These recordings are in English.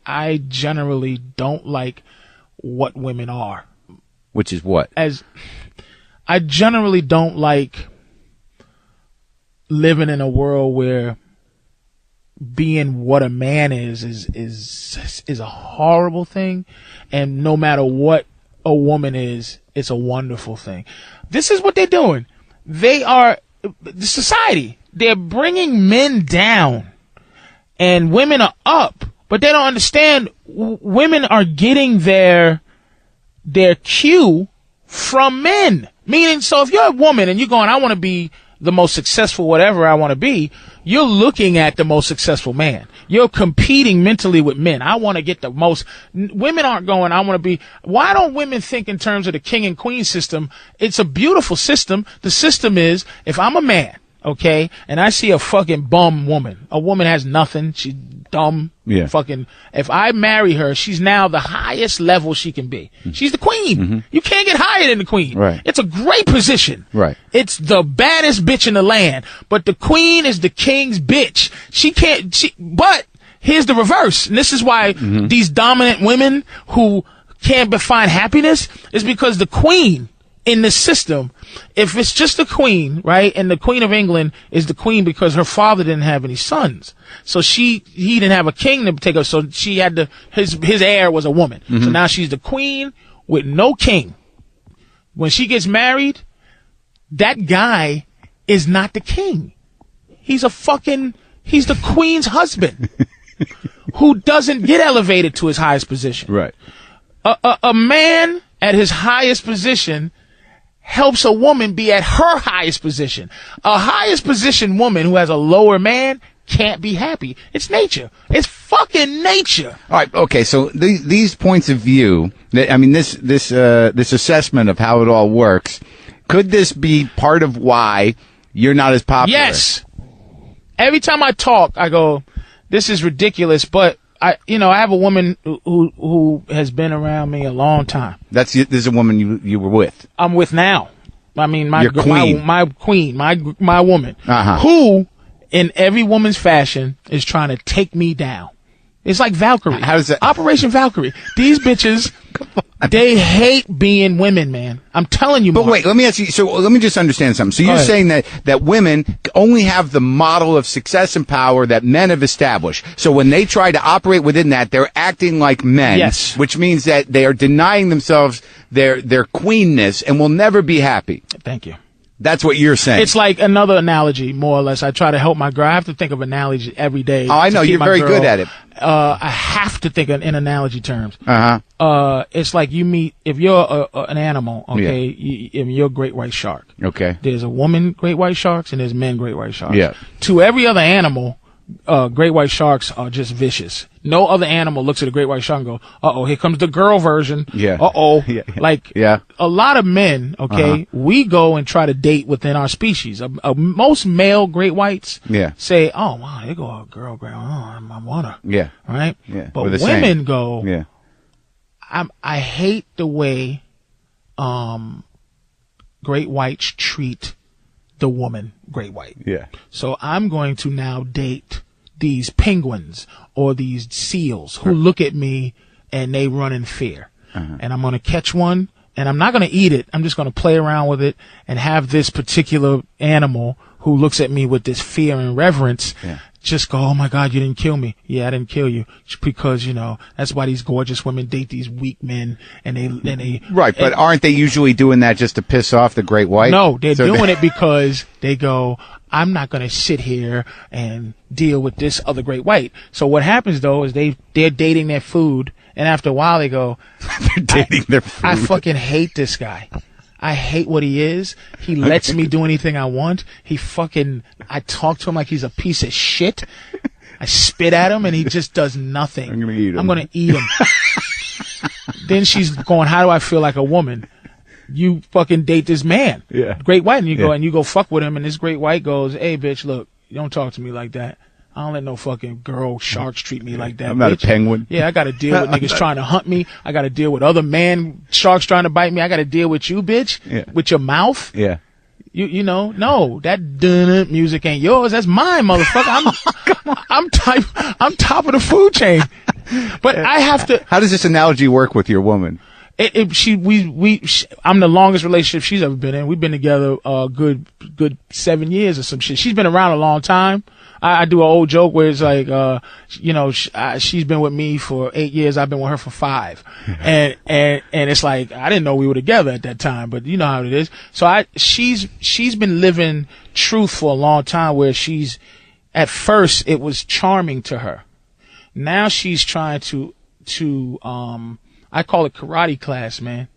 I generally don't like what women are. Which is what? I generally don't like living in a world where being what a man is a horrible thing, and no matter what a woman is, it's a wonderful thing. This is what they're doing. They are the society. They're bringing men down, and women are up. But they don't understand. Women are getting their cue from men. Meaning, so if you're a woman and you're going, I want to be the most successful whatever I want to be, you're looking at the most successful man. You're competing mentally with men. I want to get the most. Women aren't going, I want to be. Why don't women think in terms of the king and queen system? It's a beautiful system. The system is, if I'm a man, okay, and I see a fucking bum woman, a woman has nothing, she's dumb, fucking, if I marry her, she's now the highest level she can be. She's the queen. Mm-hmm. You can't get higher than the queen. Right. It's a great position. Right. It's the baddest bitch in the land, but the queen is the king's bitch. But here's the reverse, and this is why these dominant women who can't find happiness is because the queen in the system, if it's just the queen, right, and the Queen of England is the queen because her father didn't have any sons, so he didn't have a king to take her, so she had his heir was a woman. So now she's the queen with no king. When she gets married, that guy is not the king. He's the queen's husband who doesn't get elevated to his highest position. Right. A man at his highest position helps a woman be at her highest position. A highest position woman who has a lower man can't be happy. It's nature. It's fucking nature. All right. Okay. So these points of view, I mean, this assessment of how it all works, could this be part of why you're not as popular? Yes. Every time I talk, I go, this is ridiculous, but I have a woman who has been around me a long time. This is a woman you were with. I'm with now. I mean, Your queen. my queen, my woman, who, in every woman's fashion, is trying to take me down. It's like Valkyrie. How does that? Operation Valkyrie. These bitches, they hate being women, man. I'm telling you. But Mark. wait, let me ask you. So let me just understand something. So you're saying that women only have the model of success and power that men have established. So when they try to operate within that, they're acting like men. Yes. Which means that they are denying themselves their queenness and will never be happy. Thank you. That's what you're saying. It's like another analogy, more or less. I try to help my girl. I have to think of analogy every day. Oh, I know. You're very good at it. I have to think in analogy terms. It's like you meet, if you're an animal, okay, you're a great white shark. Okay. There's a woman great white sharks and there's men great white sharks. Yeah. To every other animal, great white sharks are just vicious. No other animal looks at a great white shark and go, uh-oh, here comes the girl version. Yeah. Uh-oh. A lot of men, okay, we go and try to date within our species. Most male great whites say, oh, wow, they go, girl, oh, I want her. Yeah. Right? Yeah. But women go, I hate the way great whites treat the woman great white. Yeah. So I'm going to now date these penguins or these seals who look at me and they run in fear. And I'm going to catch one and I'm not going to eat it. I'm just going to play around with it and have this particular animal who looks at me with this fear and reverence just go, oh my God, you didn't kill me. Yeah, I didn't kill you. Because, that's why these gorgeous women date these weak men and they Right, but aren't they usually doing that just to piss off the great white? No, they're doing it because they go, I'm not going to sit here and deal with this other great white. So what happens though is they're dating their food, and after a while they go, they're dating their food. I fucking hate this guy. I hate what he is. He lets me do anything I want. I talk to him like he's a piece of shit. I spit at him and he just does nothing. I'm going to eat him. Then she's going, how do I feel like a woman? You fucking date this man. Yeah. Great white. And you go fuck with him. And this great white goes, hey bitch, look, you don't talk to me like that. I don't let no fucking girl sharks treat me like that. I'm not bitch. a penguin. Yeah, I got to deal with niggas trying to hunt me. I got to deal with other man sharks trying to bite me. I got to deal with you, bitch, with your mouth. Yeah. You know, no, that dun music ain't yours. That's mine, motherfucker. I'm top of the food chain. But I have to. How does this analogy work with your woman? I'm the longest relationship she's ever been in. We've been together good 7 years or some shit. She's been around a long time. I do an old joke where it's like, she's been with me for 8 years. I've been with her for 5. And it's like, I didn't know we were together at that time, but you know how it is. So she's been living truth for a long time where at first it was charming to her. Now she's trying to I call it karate class, man.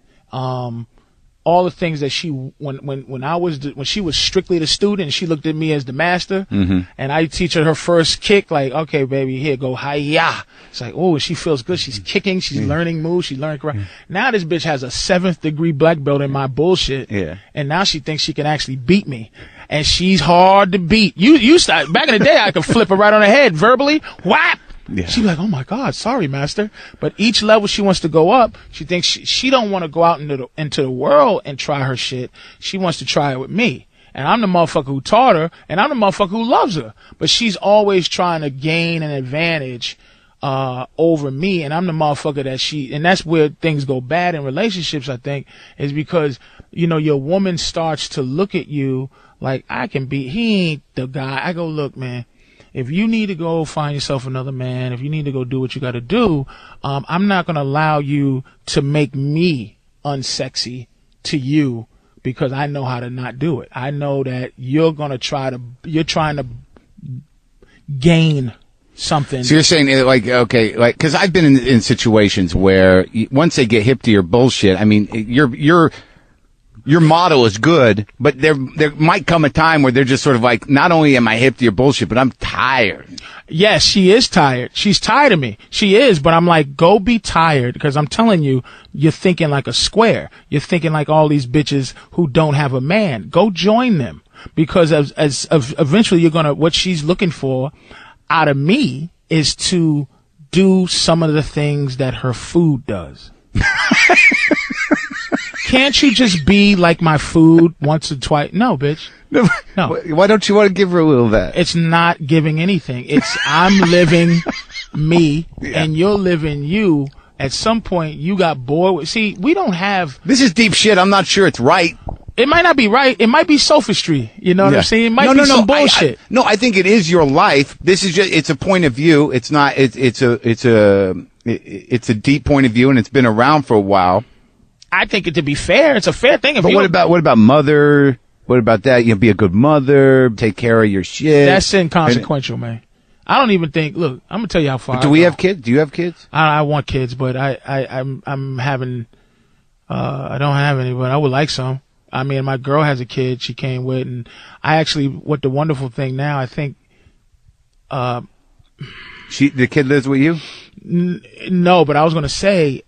All the things that when she was strictly the student, she looked at me as the master, and I teach her first kick, like, okay, baby, here, go hi-ya. It's like, oh, she feels good. She's kicking. She's learning moves. She's learning karate. Now this bitch has a 7th degree black belt in my bullshit, and now she thinks she can actually beat me. And she's hard to beat. You start, back in the day, I could flip her right on the head verbally. Whap! Yeah. She's like, oh my God, sorry, master. But each level she wants to go up, she thinks she don't want to go out into the world and try her shit. She wants to try it with me. And I'm the motherfucker who taught her, and I'm the motherfucker who loves her. But she's always trying to gain an advantage over me, and I'm the motherfucker and that's where things go bad in relationships, I think, is because, you know, your woman starts to look at you like, he ain't the guy. I go, look, man. If you need to go find yourself another man, if you need to go do what you got to do, I'm not going to allow you to make me unsexy to you because I know how to not do it. I know that you're trying to gain something. So you're saying, like, okay, like, because I've been in situations where once they get hip to your bullshit, I mean, your model is good, but there might come a time where they're just sort of like, not only am I hip to your bullshit, but I'm tired. Yes, she is tired. She's tired of me. She is, but I'm like, go be tired, because I'm telling you, you're thinking like a square. You're thinking like all these bitches who don't have a man. Go join them, because as eventually what she's looking for out of me is to do some of the things that her food does. Can't you just be like my food once or twice? No, bitch. No. Why don't you want to give her a little of that? It's not giving anything. It's I'm living me, and you're living you. At some point, you got bored with. See, we don't have. This is deep shit. I'm not sure it's right. It might not be right. It might be sophistry. You know what I'm saying? It might be some bullshit. I think it is your life. This is it's a point of view. It's not. It's a deep point of view, and it's been around for a while. I think to be fair, it's a fair thing. But what about mother? What about that? You know, be a good mother, take care of your shit. That's inconsequential, man. I don't even think. Look, I'm gonna tell you how far. Do we have kids? Do you have kids? I want kids, but I'm having. I don't have any, but I would like some. I mean, my girl has a kid she came with, and what the wonderful thing now, I think. The kid lives with you? No, but I was gonna say,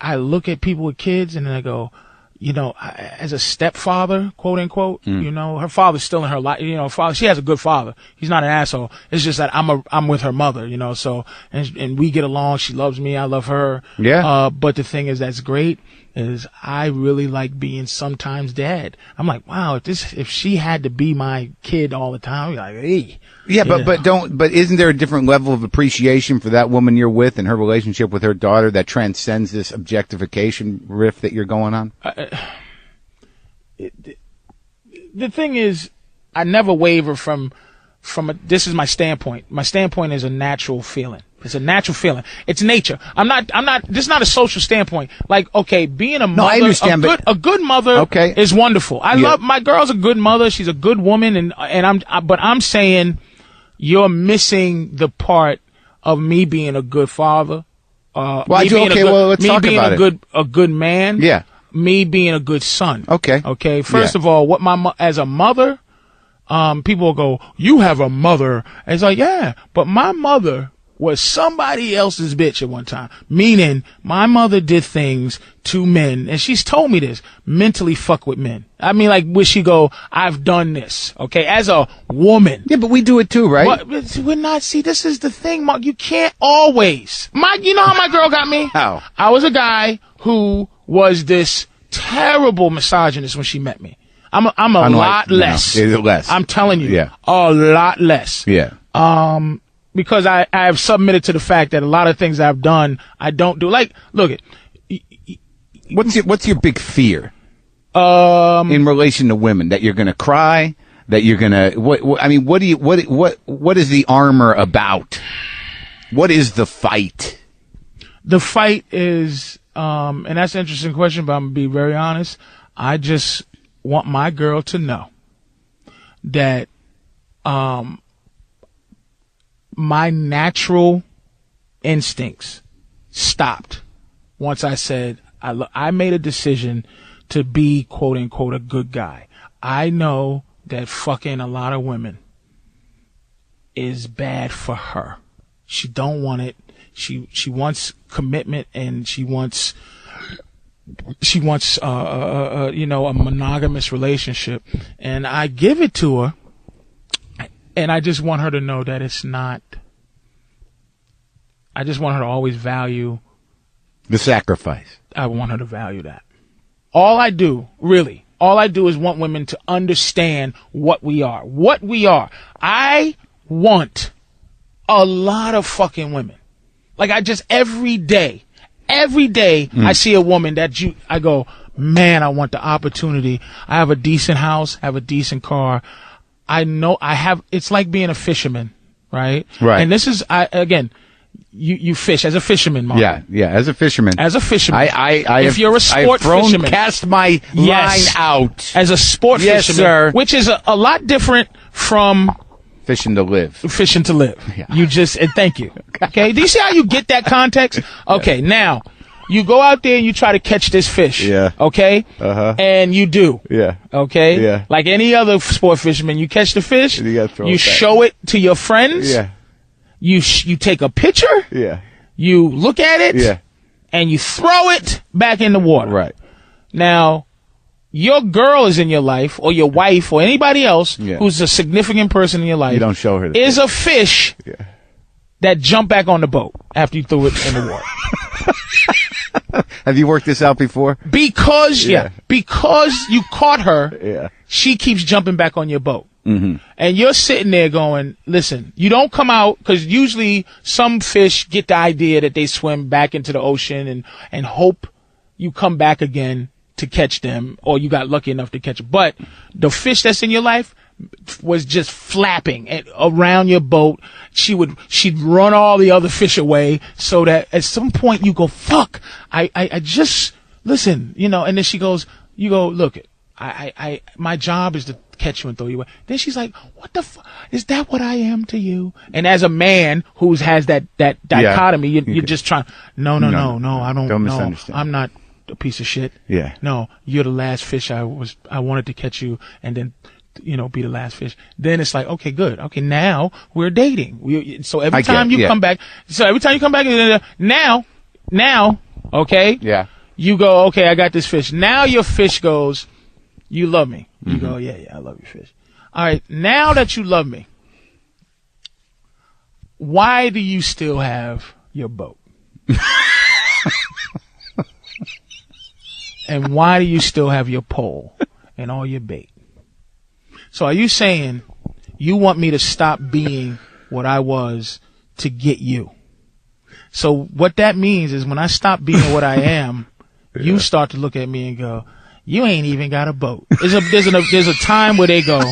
I look at people with kids and then I go, you know, as a stepfather, quote unquote, you know, her father's still in her life. You know, she has a good father. He's not an asshole. It's just that I'm with her mother, you know, so, and we get along. She loves me. I love her. Yeah. But the thing is, that's great, is I really like being sometimes dad. I'm like, wow, if she had to be my kid all the time, I'd be like, hey. Yeah, but isn't there a different level of appreciation for that woman you're with and her relationship with her daughter that transcends this objectification riff that you're going on? The thing is, I never waver from this is my standpoint. My standpoint is a natural feeling. It's a natural feeling. It's nature. This is not a social standpoint. Like, okay, being a mother, I understand, a good mother is wonderful. I love, my girl's a good mother. She's a good woman. But I'm saying you're missing the part of me being a good father. Let's talk about it. A good man. Yeah. Me being a good son. Okay. Okay. First of all, as a mother, people will go, you have a mother. And it's like, yeah, but my mother was somebody else's bitch at one time. Meaning, my mother did things to men, and she's told me this, mentally fuck with men. I mean, like, would she go, I've done this, okay, as a woman. Yeah, but we do it too, right? But we're not, see, this is the thing, Mark, you can't always. You know how my girl got me? How? I was a guy who was this terrible misogynist when she met me. I'm a lot less. No, less. I'm telling you. Yeah. A lot less. Yeah. Because I have submitted to the fact that a lot of things I've done, I don't do. Like, look it. What's your big fear? In relation to women, that you're going to cry, that you're going to, what is the armor about? What is the fight? The fight is, and that's an interesting question, but I'm going to be very honest. I just want my girl to know that, my natural instincts stopped once I said, I made a decision to be, quote unquote, a good guy. I know that fucking a lot of women is bad for her. She don't want it. She wants commitment, and she wants a monogamous relationship, and I give it to her, and I just want her to know that it's not. I just want her to always value the sacrifice. I want her to value that. All I do is want women to understand what we are. What we are. I want a lot of fucking women. Like, I just, every day, I see a woman that I go, man, I want the opportunity. I have a decent house, have a decent car. I know it's like being a fisherman, right? Right. And this is, you fish as a fisherman, Mark. Yeah, as a fisherman. If you're a sport fisherman. Cast my line out. As a sport fisherman. Sir. Which is a lot different from fishing to live. Fishing to live. Yeah. And thank you. Okay. Do you see how you get that context? Okay. Now, you go out there and you try to catch this fish. Yeah. Okay. And you do. Yeah. Okay. Yeah. Like any other sport fisherman, you catch the fish. You gotta throw you it back. show it to your friends. Yeah. You take a picture. Yeah. You look at it. Yeah. And you throw it back in the water. Right. Now, your girl is in your life, or your wife, or anybody else who's a significant person in your life. You don't show her. Is a fish that jumped back on the boat after you threw it in the water. Have you worked this out before? Because you caught her. She keeps jumping back on your boat. Mm-hmm. And you're sitting there going, listen, you don't come out, because usually some fish get the idea that they swim back into the ocean and hope you come back again to catch them, or you got lucky enough to catch it. But the fish that's in your life was just flapping around your boat. She'd run all the other fish away, so that at some point you go, fuck, I just, listen, and then she goes, you go, look, my job is to catch you and throw you away. Then she's like, what the fuck? Is that what I am to you? And as a man who has that dichotomy, you're just trying, no, I don't misunderstand. I'm not a piece of shit. Yeah. No, you're the last fish I wanted to catch you, and then, be the last fish. Then it's like, okay, good. Okay, now we're dating. So every time you come back, now, okay? Yeah. You go, okay, I got this fish. Now your fish goes, you love me. You go, yeah, I love you, fish. All right, now that you love me, why do you still have your boat? And why do you still have your pole and all your bait? So are you saying you want me to stop being what I was to get you? So what that means is when I stop being what I am, you start to look at me and go, you ain't even got a boat. There's a time where they go,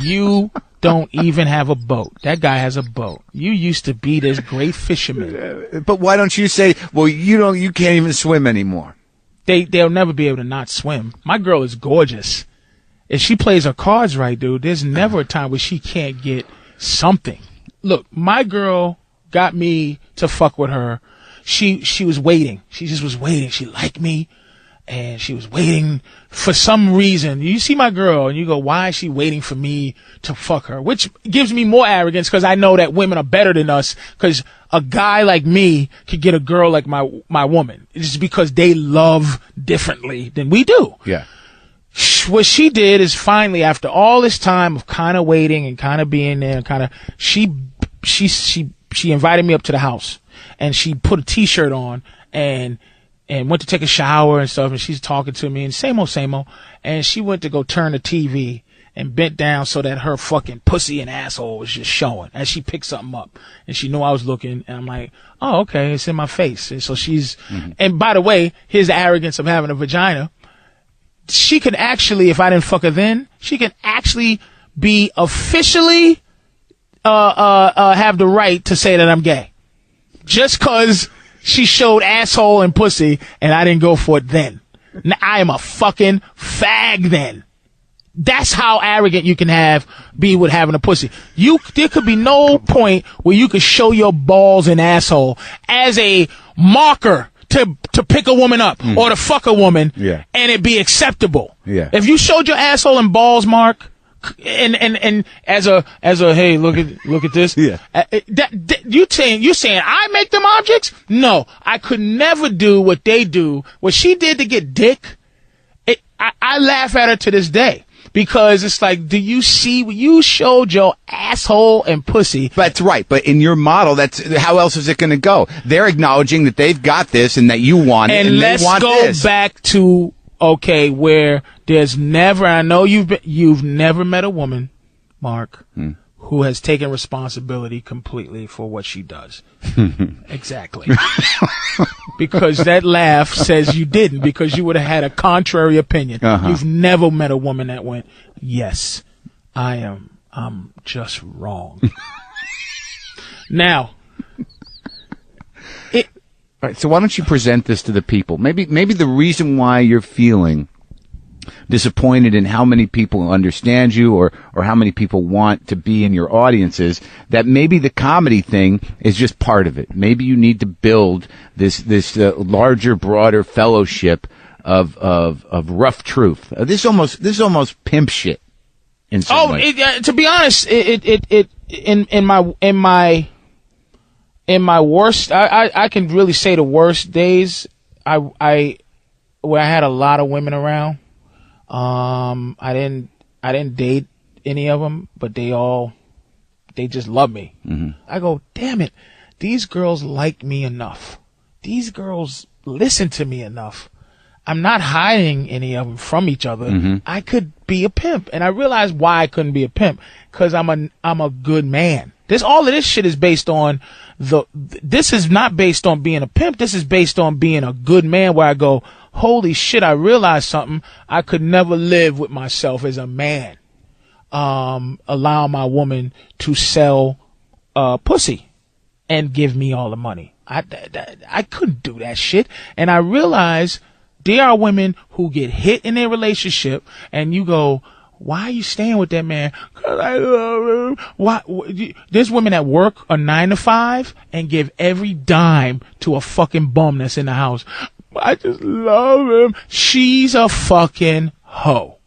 you don't even have a boat. That guy has a boat. You used to be this great fisherman. But why don't you say, well, you can't even swim anymore? They'll never be able to not swim. My girl is gorgeous. If she plays her cards right, dude, there's never a time where she can't get something. Look, my girl got me to fuck with her. She was waiting. She just was waiting. She liked me, and she was waiting for some reason. You see my girl, and you go, why is she waiting for me to fuck her? Which gives me more arrogance, because I know that women are better than us, because a guy like me could get a girl like my woman. It's just because they love differently than we do. Yeah. What she did is finally, after all this time of kind of waiting and kind of being there, and kind of, she invited me up to the house, and she put a t-shirt on, and and went to take a shower and stuff, and she's talking to me, and same old, and she went to go turn the TV and bent down so that her fucking pussy and asshole was just showing as she picked something up. And she knew I was looking, and I'm like, oh, okay, it's in my face. And so she's, and by the way, here's the arrogance of having a vagina. She could actually, if I didn't fuck her then, she could actually be officially, have the right to say that I'm gay. Just cause she showed asshole and pussy and I didn't go for it then. I am a fucking fag then. That's how arrogant you can be with having a pussy. There could be no point where you could show your balls and asshole as a marker to pick a woman up or to fuck a woman and it be acceptable. Yeah. If you showed your asshole and balls, Mark, and as a hey, look at this. Yeah. You're saying I make them objects? No, I could never do what they do. What she did to get dick. I laugh at her to this day. Because it's like, do you see, you showed your asshole and pussy. That's right. But in your model, how else is it going to go? They're acknowledging that they've got this and that you want it and let's they want go this. Back to, okay, where there's never, I know you've never met a woman, Mark, who has taken responsibility completely for what she does. Exactly. Because that laugh says you didn't, because you would have had a contrary opinion. You've never met a woman that went, yes, I'm just wrong. Now, all right, so why don't you present this to the people? Maybe the reason why you're feeling disappointed in how many people understand you or how many people want to be in your audiences, that maybe the comedy thing is just part of it. Maybe you need to build this larger, broader fellowship of rough truth. This is almost pimp shit in some way. To be honest, in my worst, I can really say the worst days, where I had a lot of women around. I didn't date any of them, but they just love me. I go, damn it. These girls like me enough. These girls listen to me enough. I'm not hiding any of them from each other. I could be a pimp. And I realized why I couldn't be a pimp. Cause I'm a good man. All of this shit is based on this is not based on being a pimp. This is based on being a good man, where I go, holy shit, I realized something. I could never live with myself as a man. Allow my woman to sell, pussy and give me all the money. I couldn't do that shit. And I realized there are women who get hit in their relationship and you go, why are you staying with that man? 'Cause I love him. Why? There's women that work a 9 to 5 and give every dime to a fucking bum that's in the house. I just love him. She's a fucking hoe.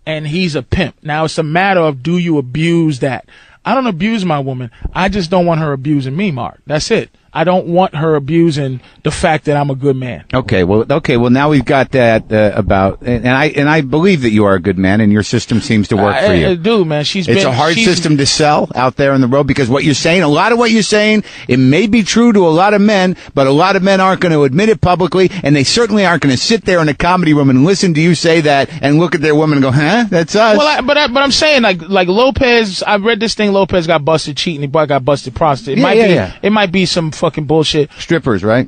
And he's a pimp. Now it's a matter of, do you abuse that? I don't abuse my woman. I just don't want her abusing me, Mark. That's it. I don't want her abusing the fact that I'm a good man. Okay. Well, now we've got that about, and I believe that you are a good man, and your system seems to work for you. I do, man. It's a hard system to sell out there on the road, because what you're saying, a lot of what you're saying, it may be true to a lot of men, but a lot of men aren't going to admit it publicly, and they certainly aren't going to sit there in a comedy room and listen to you say that and look at their woman and go, huh, that's us. Well, but I'm saying, like Lopez, I read this thing. Lopez got busted cheating. He got busted prostitute. It might be some fucking bullshit. Strippers, right?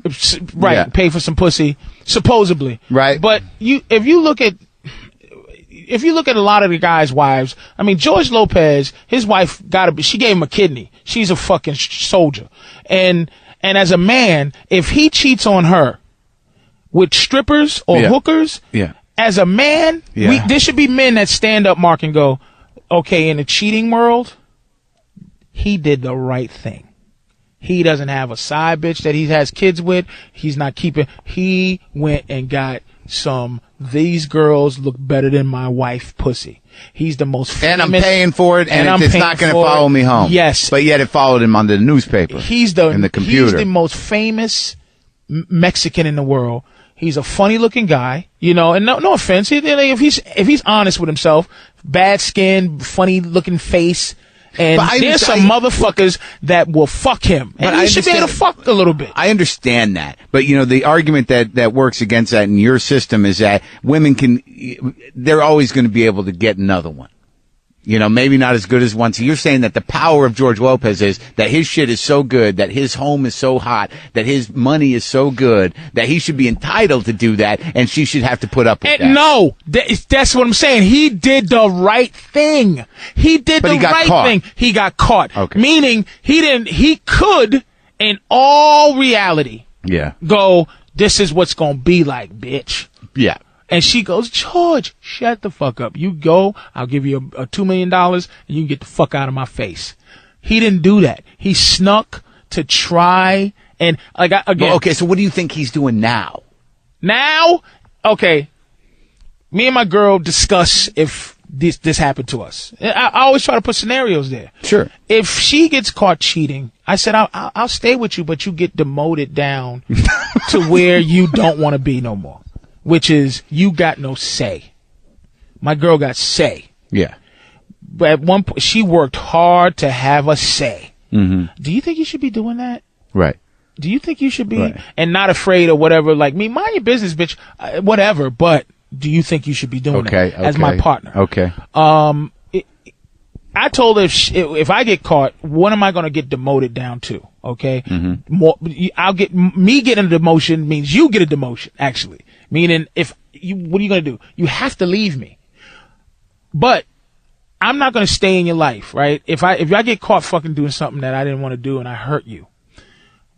Right. Yeah. Pay for some pussy, supposedly. Right. But if you look at a lot of the guys' wives, I mean, George Lopez, his wife she gave him a kidney. She's a fucking soldier. And as a man, if he cheats on her with strippers or hookers, as a man, there should be men that stand up, Mark, and go, okay, in the cheating world, he did the right thing. He doesn't have a side bitch that he has kids with. He's not keeping. He went and got these girls look better than my wife pussy. He's the most famous. And I'm paying for it, and it's not going to follow me home. Yes. But yet it followed him on the newspaper. In the computer. He's the most famous Mexican in the world. He's a funny looking guy, and no offense. If he's honest with himself, bad skin, funny looking face, And But there's some motherfuckers that will fuck him. And he should be able to fuck a little bit. I understand that. But, you know, the argument that works against that in your system is that women they're always going to be able to get another one. You know, maybe not as good as one. So you're saying that the power of George Lopez is that his shit is so good, that his home is so hot, that his money is so good, that he should be entitled to do that, and she should have to put up with that. No, that's what I'm saying. He did the right thing. He did the right thing. He got caught. Okay. Meaning he could, in all reality, go, this is what's going to be like, bitch. Yeah. And she goes, George, shut the fuck up. You go, I'll give you a $2 million, and you can get the fuck out of my face. He didn't do that. He snuck to try, and again. Well, okay, so what do you think he's doing now? Now, okay, me and my girl discuss if this happened to us. I always try to put scenarios there. Sure. If she gets caught cheating, I said, I'll stay with you, but you get demoted down to where you don't want to be no more. Which is, you got no say. My girl got say. Yeah. But at one point, she worked hard to have a say. Mm-hmm. Do you think you should be doing that? Right. Do you think you should be, and not afraid or whatever, like me, mind your business, bitch, whatever, but do you think you should be doing that as my partner? Okay. I told her if I get caught, what am I going to get demoted down to? Okay. Mm-hmm. Me getting a demotion means you get a demotion, actually. Meaning, what are you going to do? You have to leave me. But I'm not going to stay in your life, right? If I get caught fucking doing something that I didn't want to do and I hurt you,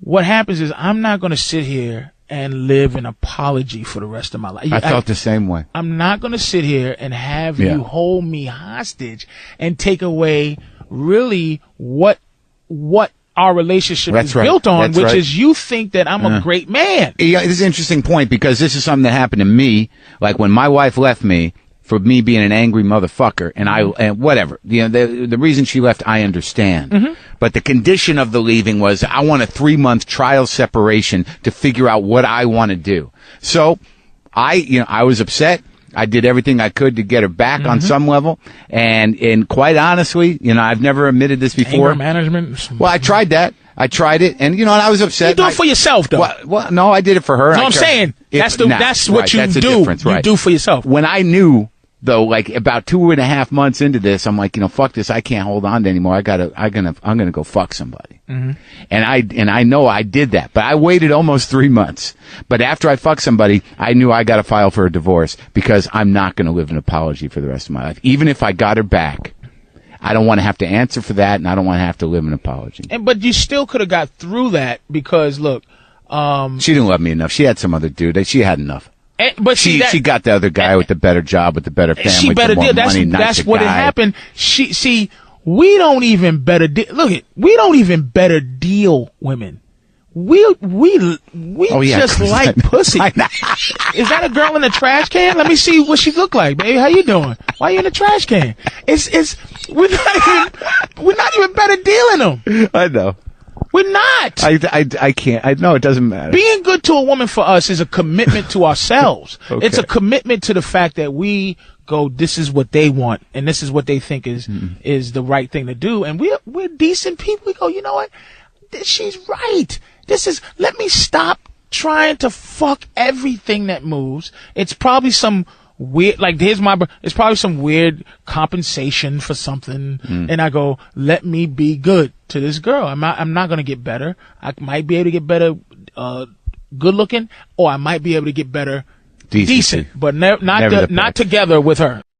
what happens is I'm not going to sit here and live an apology for the rest of my life. I felt the same way. I'm not going to sit here and have you hold me hostage and take away really what our relationship is built on, which is you think that I'm a great man. Yeah, this is an interesting point because this is something that happened to me. Like when my wife left me for me being an angry motherfucker, and whatever. You know, the reason she left, I understand. Mm-hmm. But the condition of the leaving was I want a 3-month trial separation to figure out what I want to do. So I was upset. I did everything I could to get her back on some level. And quite honestly, I've never admitted this before. Anger management? Well, I tried that. I tried it, and and I was upset. You do it for yourself, though. Well, no, I did it for her. No, I'm saying that's what you do. You do for yourself. When I knew, though, like about 2.5 months into this, I'm like, fuck this. I can't hold on to anymore. I'm gonna go fuck somebody. Mm-hmm. And I know I did that, but I waited almost 3 months. But after I fucked somebody, I knew I got to file for a divorce because I'm not going to live an apology for the rest of my life. Even if I got her back, I don't want to have to answer for that, and I don't want to have to live an apology. But you still could have got through that because, look, she didn't love me enough. She had some other dude. She had enough. But she got the other guy with the better job, with the better family, she better deal. That's what had happened. We don't even better deal. Look it, we don't even better deal women. We just like pussy. Is that a girl in the trash can? Let me see what she look like, baby. How you doing? Why you in the trash can? We're not even better dealing them. I know. We're not. I can't. I know it doesn't matter. Being good to a woman for us is a commitment to ourselves. Okay. It's a commitment to the fact that we go, this is what they want, and this is what they think is the right thing to do. And we're decent people. We go, you know what? She's right. Let me stop trying to fuck everything that moves. It's probably some weird, it's probably some weird compensation for something. And I go, let me be good to this girl. I'm not going to get better. I might be able to get better, good looking, or I might be able to get better decent, but not together with her.